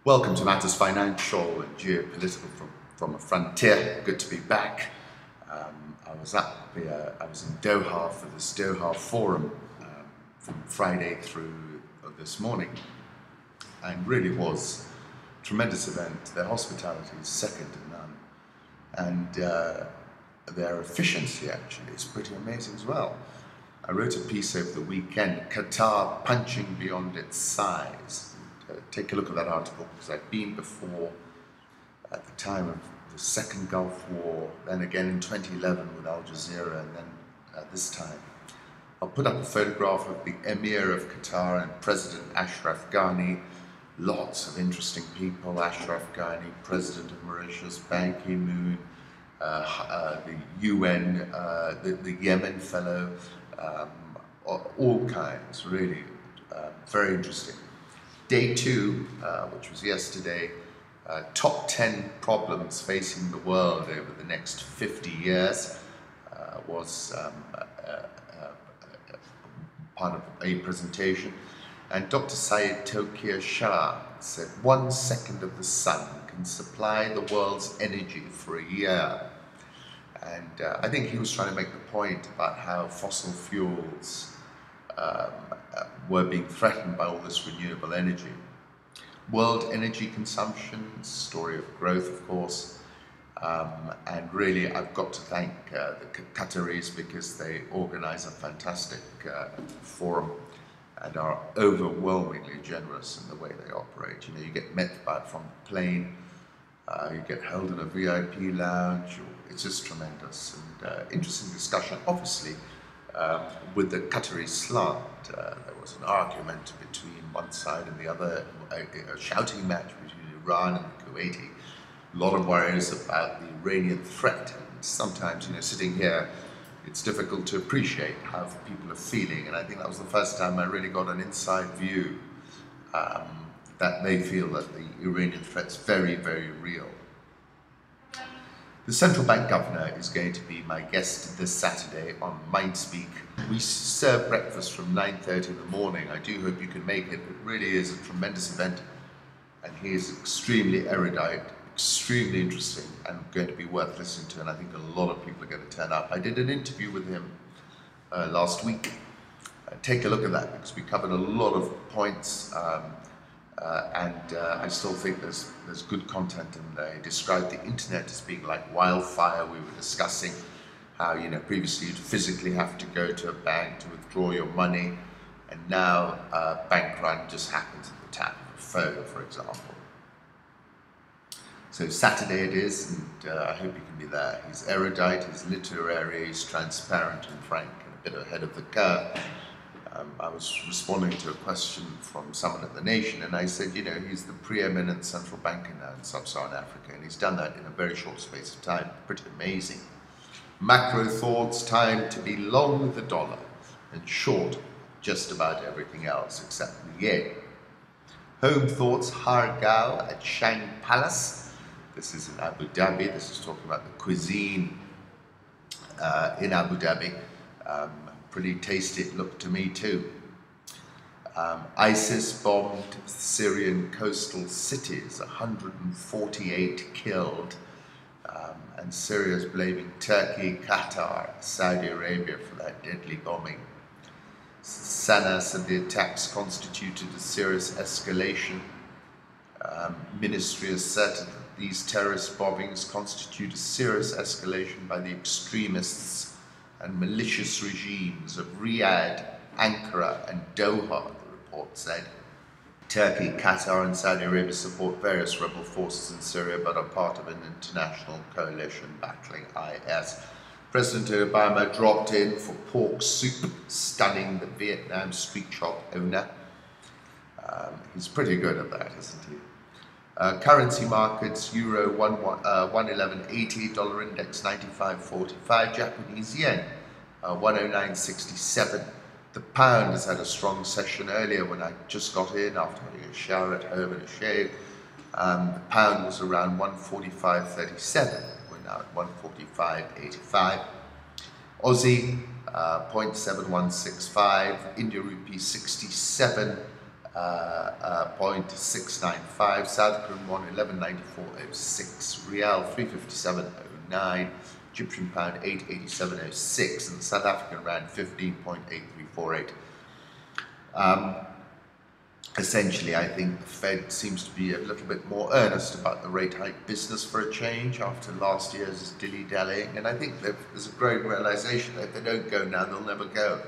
Welcome to Matters Financial and Geopolitical from a Frontier. Good to be back. I was in Doha for this Doha Forum from Friday through this morning, and really was a tremendous event. Their hospitality is second to none, and their efficiency actually is pretty amazing as well. I wrote a piece over the weekend, Qatar punching beyond its size. Take a look at that article, because I've been before at the time of the Second Gulf War, then again in 2011 with Al Jazeera, and then this time. I'll put up a photograph of the Emir of Qatar and President Ashraf Ghani. Lots of interesting people. Ashraf Ghani, President of Mauritius, Ban Ki-moon, the UN, the Yemen fellow, all kinds, really very interesting. Day two, which was yesterday, top 10 problems facing the world over the next 50 years, was part of a presentation. And Dr. Syed Tokir Shah said 1 second of the sun can supply the world's energy for a year. And I think he was trying to make the point about how fossil fuels were being threatened by all this renewable energy. World energy consumption, story of growth, of course, and really I've got to thank the Qataris, because they organize a fantastic forum and are overwhelmingly generous in the way they operate. You know, you get met from the plane, you get held in a VIP lounge. It's just tremendous and interesting discussion. Obviously, with the Qatari slant, there was an argument between one side and the other, a shouting match between Iran and the Kuwaiti. A lot of worries about the Iranian threat, and sometimes, you know, sitting here, it's difficult to appreciate how people are feeling, and I think that was the first time I really got an inside view that they feel that the Iranian threat's very, very real. The central bank governor is going to be my guest this Saturday on Mindspeak. We serve breakfast from 9:30 in the morning. I do hope you can make it. It really is a tremendous event, and he is extremely erudite, extremely interesting, and going to be worth listening to, and I think a lot of people are going to turn up. I did an interview with him last week. Take a look at that, because we covered a lot of points, and I still think there's good content in there. He described the internet as being like wildfire. We were discussing how, you know, previously you'd physically have to go to a bank to withdraw your money, and now bank run just happens at the tap of a phone, for example. So Saturday it is, and I hope you can be there. He's erudite, he's literary, he's transparent and frank, and a bit ahead of the curve. I was responding to a question from someone at The Nation, and I said, you know, he's the preeminent central banker now in sub-Saharan Africa, and he's done that in a very short space of time. Pretty amazing. Macro thoughts, time to be long the dollar and short just about everything else except the yen. Home thoughts, Hargao at Shang Palace. This is in Abu Dhabi. This is talking about the cuisine in Abu Dhabi. Pretty tasty it looked to me too. ISIS bombed Syrian coastal cities, 148 killed, and Syria's blaming Turkey, Qatar, Saudi Arabia for that deadly bombing. Sana said the attacks constituted a serious escalation. Ministry asserted that these terrorist bombings constitute a serious escalation by the extremists and malicious regimes of Riyadh, Ankara and Doha, the report said. Turkey, Qatar and Saudi Arabia support various rebel forces in Syria, but are part of an international coalition battling IS. President Obama dropped in for pork soup, stunning the Vietnam street shop owner. He's pretty good at that, isn't he? Currency markets, euro 111.80, dollar index 95.45, Japanese yen 109.67. The pound has had a strong session. Earlier when I just got in after having a shower at home and a shave, the pound was around 145.37. We're now at 145.85. Aussie 0.7165, India rupee 67. 0.695, South Korean won 1194.06, Rial 357.09, Egyptian pound 887.06, and the South African rand 15.8348. Essentially, I think the Fed seems to be a little bit more earnest about the rate hike business for a change after last year's dilly-dallying, and I think there's a growing realization that if they don't go now, they'll never go.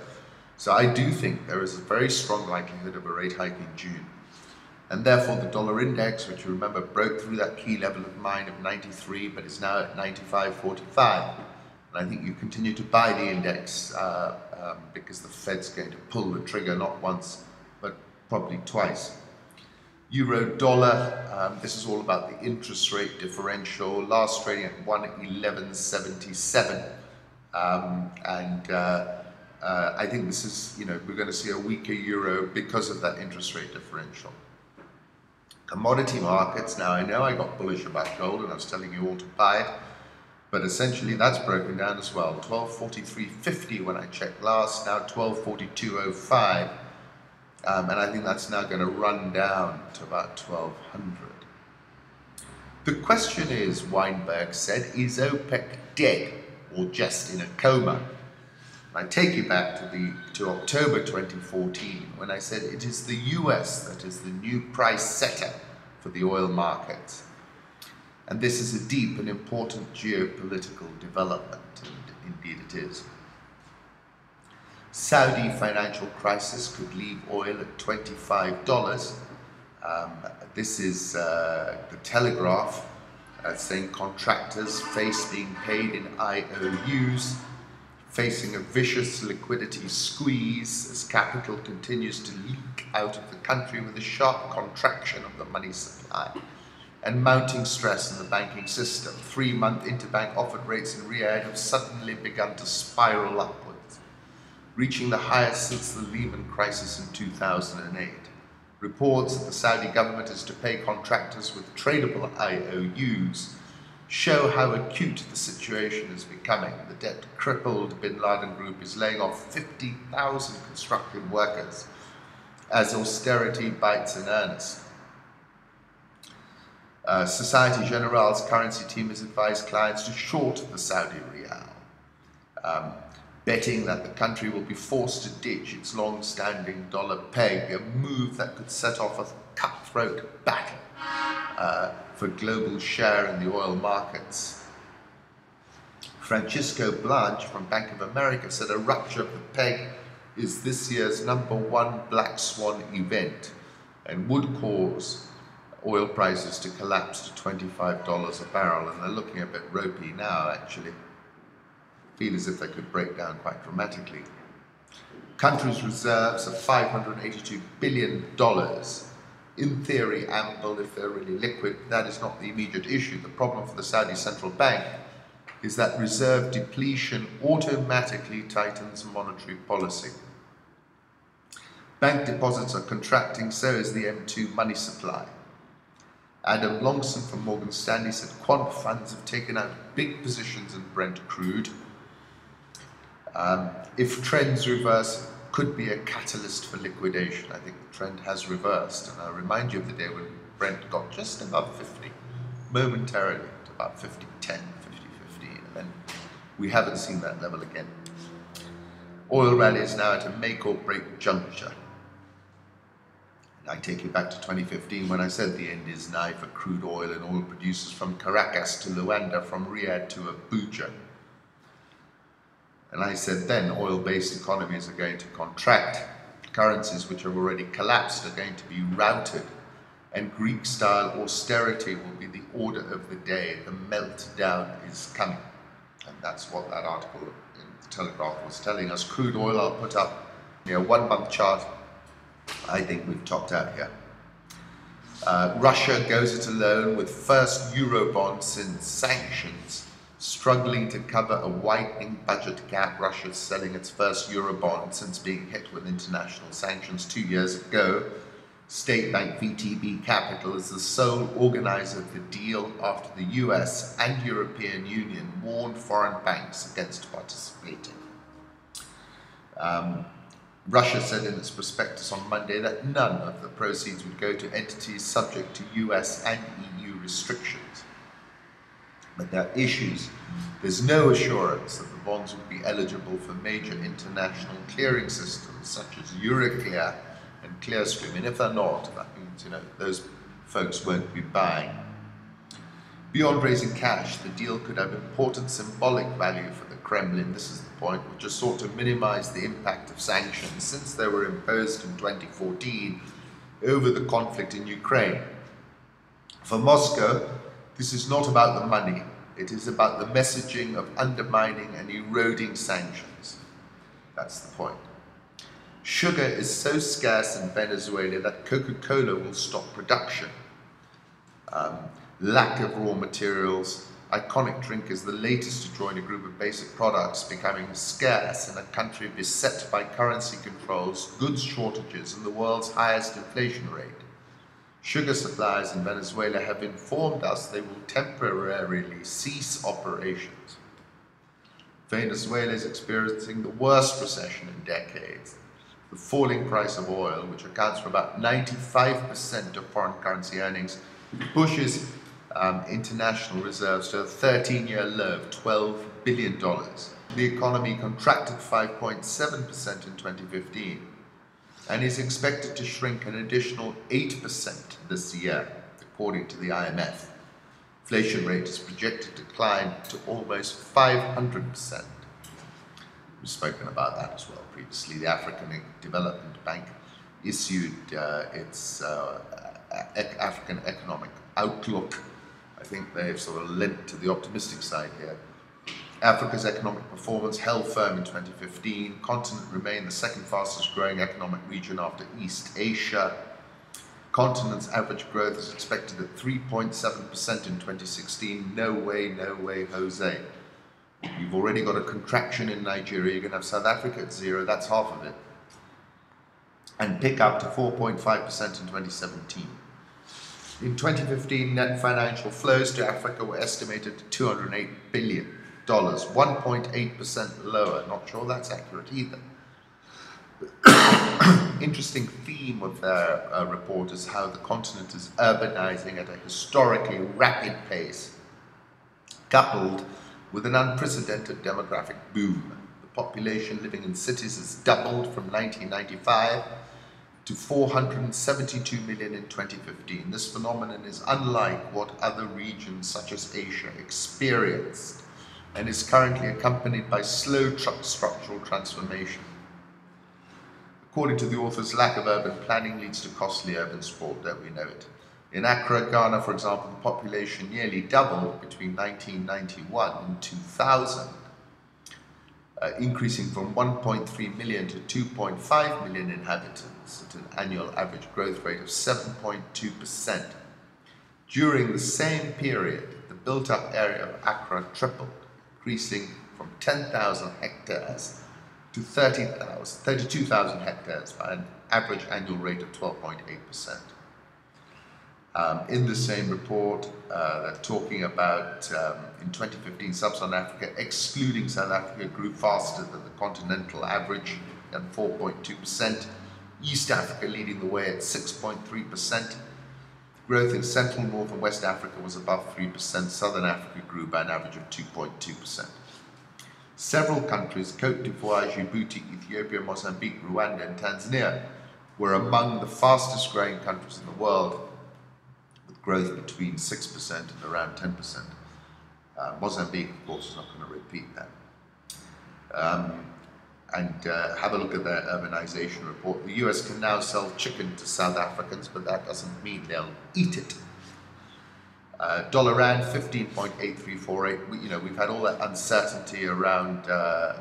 So I do think there is a very strong likelihood of a rate hike in June. And therefore the dollar index, which you remember broke through that key level of mine of 93, but is now at 95.45. And I think you continue to buy the index because the Fed's going to pull the trigger not once, but probably twice. Euro dollar, this is all about the interest rate differential, last trading at 111.77. I think this is, we're going to see a weaker euro because of that interest rate differential. Commodity markets, now I know I got bullish about gold and I was telling you all to buy it, but essentially that's broken down as well. 1243.50 when I checked last, now 1242.05. And I think that's now going to run down to about 1200. The question is, Weinberg said, is OPEC dead or just in a coma? I take you back to October 2014 when I said it is the US that is the new price setter for the oil markets. And this is a deep and important geopolitical development, and indeed it is. Saudi financial crisis could leave oil at $25. This is the Telegraph saying contractors face being paid in IOUs, facing a vicious liquidity squeeze as capital continues to leak out of the country with a sharp contraction of the money supply and mounting stress in the banking system. 3-month interbank offered rates in Riyadh have suddenly begun to spiral upwards, reaching the highest since the Lehman crisis in 2008. Reports that the Saudi government is to pay contractors with tradable IOUs show how acute the situation is becoming. The debt-crippled bin Laden group is laying off 50,000 construction workers as austerity bites in earnest. Societe Generale's currency team has advised clients to short the Saudi Riyal, betting that the country will be forced to ditch its long-standing dollar peg, a move that could set off a cutthroat battle for global share in the oil markets. Francisco Blanche from Bank of America said a rupture of the peg is this year's #1 black swan event and would cause oil prices to collapse to $25 a barrel, and they're looking a bit ropey now actually. Feel as if they could break down quite dramatically. Country's reserves are $582 billion. In theory, ample if they're really liquid. That is not the immediate issue. The problem for the Saudi central bank is that reserve depletion automatically tightens monetary policy. Bank deposits are contracting, so is the M2 money supply. Adam Longson from Morgan Stanley said quant funds have taken out big positions in Brent crude. If trends reverse, could be a catalyst for liquidation. I think the trend has reversed, and I'll remind you of the day when Brent got just above 50, momentarily to about 50.10, 50.15, and then we haven't seen that level again. Oil rally is now at a make or break juncture. And I take you back to 2015 when I said the end is nigh for crude oil and oil producers from Caracas to Luanda, from Riyadh to Abuja. And I said then oil-based economies are going to contract, currencies which have already collapsed are going to be routed, and Greek-style austerity will be the order of the day. The meltdown is coming. And that's what that article in the Telegraph was telling us. Crude oil, I'll put up a 1-month chart. I think we've topped out here. Russia goes it alone with first Eurobond since sanctions, struggling to cover a widening budget gap. Russia's selling its first Eurobond since being hit with international sanctions 2 years ago. State bank VTB Capital is the sole organizer of the deal after the US and European Union warned foreign banks against participating. Russia said in its prospectus on Monday that none of the proceeds would go to entities subject to US and EU restrictions. But there are issues. There's no assurance that the bonds would be eligible for major international clearing systems such as Euroclear and Clearstream. And if they're not, that means, those folks won't be buying. Beyond raising cash, the deal could have important symbolic value for the Kremlin. This is the point, which is sought to minimize the impact of sanctions since they were imposed in 2014 over the conflict in Ukraine. For Moscow, this is not about the money. It is about the messaging of undermining and eroding sanctions. That's the point. Sugar is so scarce in Venezuela that Coca-Cola will stop production. Lack of raw materials. Iconic drink is the latest to join a group of basic products becoming scarce in a country beset by currency controls, goods shortages, and the world's highest inflation rate. Sugar suppliers in Venezuela have informed us they will temporarily cease operations. Venezuela is experiencing the worst recession in decades. The falling price of oil, which accounts for about 95% of foreign currency earnings, pushes international reserves to a 13-year low of $12 billion. The economy contracted 5.7% in 2015 and is expected to shrink an additional 8% this year, according to the IMF. Inflation rate is projected to climb to almost 500%. We've spoken about that as well previously. The African Development Bank issued its African Economic Outlook. I think they've sort of lent to the optimistic side here. Africa's economic performance held firm in 2015. Continent remained the second fastest growing economic region after East Asia. Continent's average growth is expected at 3.7% in 2016. No way, Jose. You've already got a contraction in Nigeria. You're going to have South Africa at 0. That's half of it. And pick up to 4.5% in 2017. In 2015, net financial flows to Africa were estimated to $208 billion, 1.8% lower. Not sure that's accurate either. Interesting theme of their report is how the continent is urbanizing at a historically rapid pace, coupled with an unprecedented demographic boom. The population living in cities has doubled from 1995 to 472 million in 2015. This phenomenon is unlike what other regions such as Asia experienced and is currently accompanied by slow structural transformation. According to the authors, lack of urban planning leads to costly urban sprawl, don't we know it? In Accra, Ghana, for example, the population nearly doubled between 1991 and 2000, increasing from 1.3 million to 2.5 million inhabitants at an annual average growth rate of 7.2%. During the same period, the built-up area of Accra tripled, increasing from 10,000 hectares to 32,000 hectares by an average annual rate of 12.8%. In the same report, they're talking about in 2015, Sub-Saharan Africa, excluding South Africa, grew faster than the continental average at 4.2%. East Africa leading the way at 6.3%. Growth in Central, North and West Africa was above 3%. Southern Africa grew by an average of 2.2%. Several countries, Cote d'Ivoire, Djibouti, Ethiopia, Mozambique, Rwanda and Tanzania, were among the fastest growing countries in the world, with growth between 6% and around 10%. Mozambique, of course, is not going to repeat that. Have a look at their urbanization report. The US can now sell chicken to South Africans, but that doesn't mean they'll eat it. Dollar rand 15.8348. We've had all that uncertainty around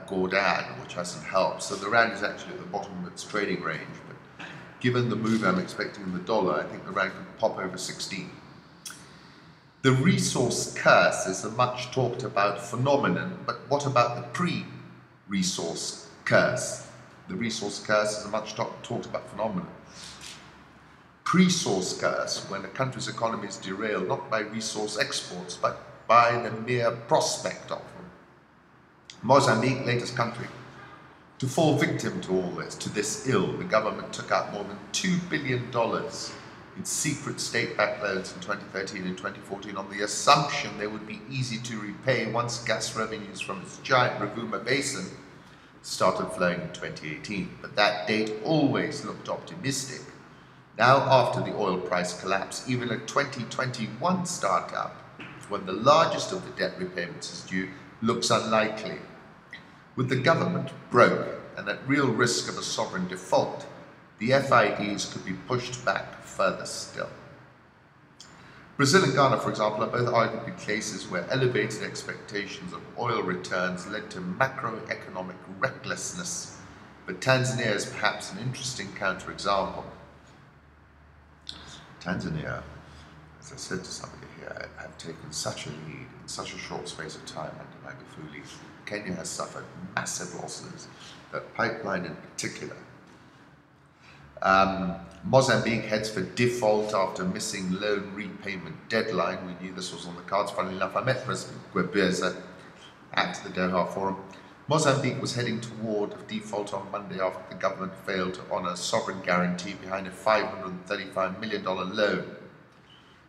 Gordon, which hasn't helped. So the rand is actually at the bottom of its trading range. But given the move I'm expecting in the dollar, I think the rand could pop over 16. The resource curse is a much talked about phenomenon, but what about the pre-resource curse? The resource curse is a much talked about phenomenon. Pre-source curse, when a country's economy is derailed not by resource exports, but by the mere prospect of them. Mozambique, latest country, To fall victim to all this, to this ill, the government took out more than $2 billion in secret state-backed loans in 2013 and 2014 on the assumption they would be easy to repay once gas revenues from its giant Rovuma Basin started flowing in 2018. But that date always looked optimistic. Now, after the oil price collapse, even a 2021 startup, when the largest of the debt repayments is due, looks unlikely. With the government broke and at real risk of a sovereign default, the FIDs could be pushed back further still. Brazil and Ghana, for example, are both arguably cases where elevated expectations of oil returns led to macroeconomic recklessness, but Tanzania is perhaps an interesting counterexample. Tanzania, as I said to somebody here, have taken such a lead in such a short space of time under Magufuli. Kenya has suffered massive losses, the pipeline in particular. Mozambique heads for default after missing loan repayment deadline. We knew this was on the cards. Funnily enough, I met President Gwebeza at the Doha Forum. Mozambique was heading toward a default on Monday after the government failed to honour sovereign guarantee behind a $535 million loan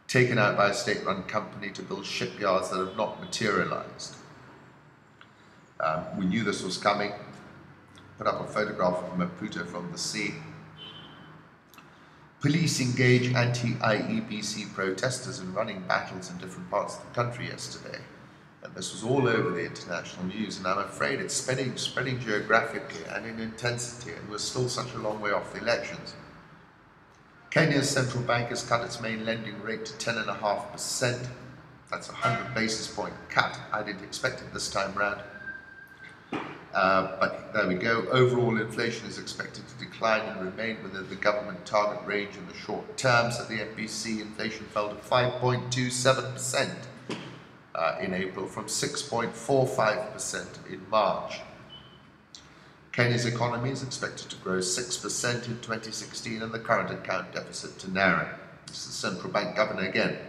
taken out by a state-run company to build shipyards that have not materialised. We knew this was coming. Put up a photograph of Maputo from the sea. Police engage anti-IEBC protesters in running battles in different parts of the country yesterday. And this was all over the international news, and I'm afraid it's spreading geographically and in intensity, and we're still such a long way off the elections. Kenya's central bank has cut its main lending rate to 10.5%. That's a 100 basis point cut. I didn't expect it this time round. But there we go. Overall inflation is expected to decline and remain within the government target range in the short term. So the MPC inflation fell to 5.27% in April from 6.45% in March. Kenya's economy is expected to grow 6% in 2016 and the current account deficit to narrow. This is the central bank governor again,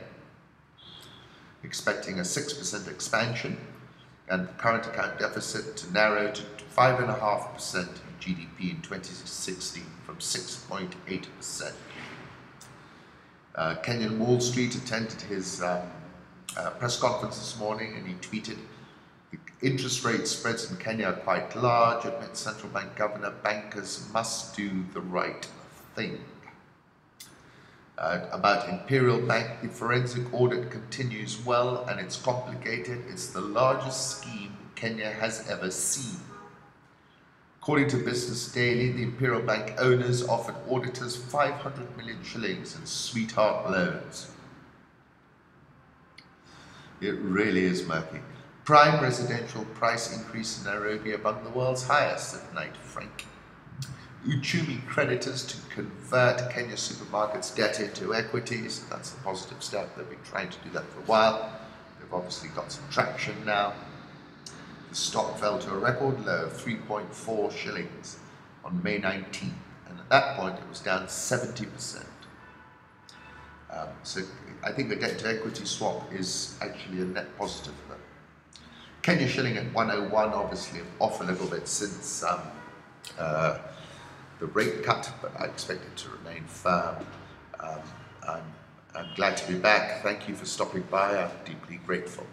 expecting a 6% expansion and the current account deficit to narrow to 5.5% of GDP in 2016 from 6.8%. Kenyan Wall Street attended his press conference this morning, and he tweeted, "The interest rate spreads in Kenya are quite large. Amid central bank governor, bankers must do the right thing." About Imperial Bank, the forensic audit continues well and it's complicated. It's the largest scheme Kenya has ever seen. According to Business Daily, the Imperial Bank owners offered auditors 500 million shillings in sweetheart loans. It really is murky. Prime residential price increase in Nairobi among the world's highest at night, Frank. Uchumi creditors to convert Kenya supermarkets' debt into equities. That's the positive step. They've been trying to do that for a while. They've obviously got some traction now. The stock fell to a record low of 3.4 shillings on May 19th, and at that point it was down 70%. So I think the debt-to-equity swap is actually a net positive for them. Kenya shilling at 101, obviously off a little bit since the rate cut, but I expect it to remain firm. I'm glad to be back. Thank you for stopping by. I'm deeply grateful.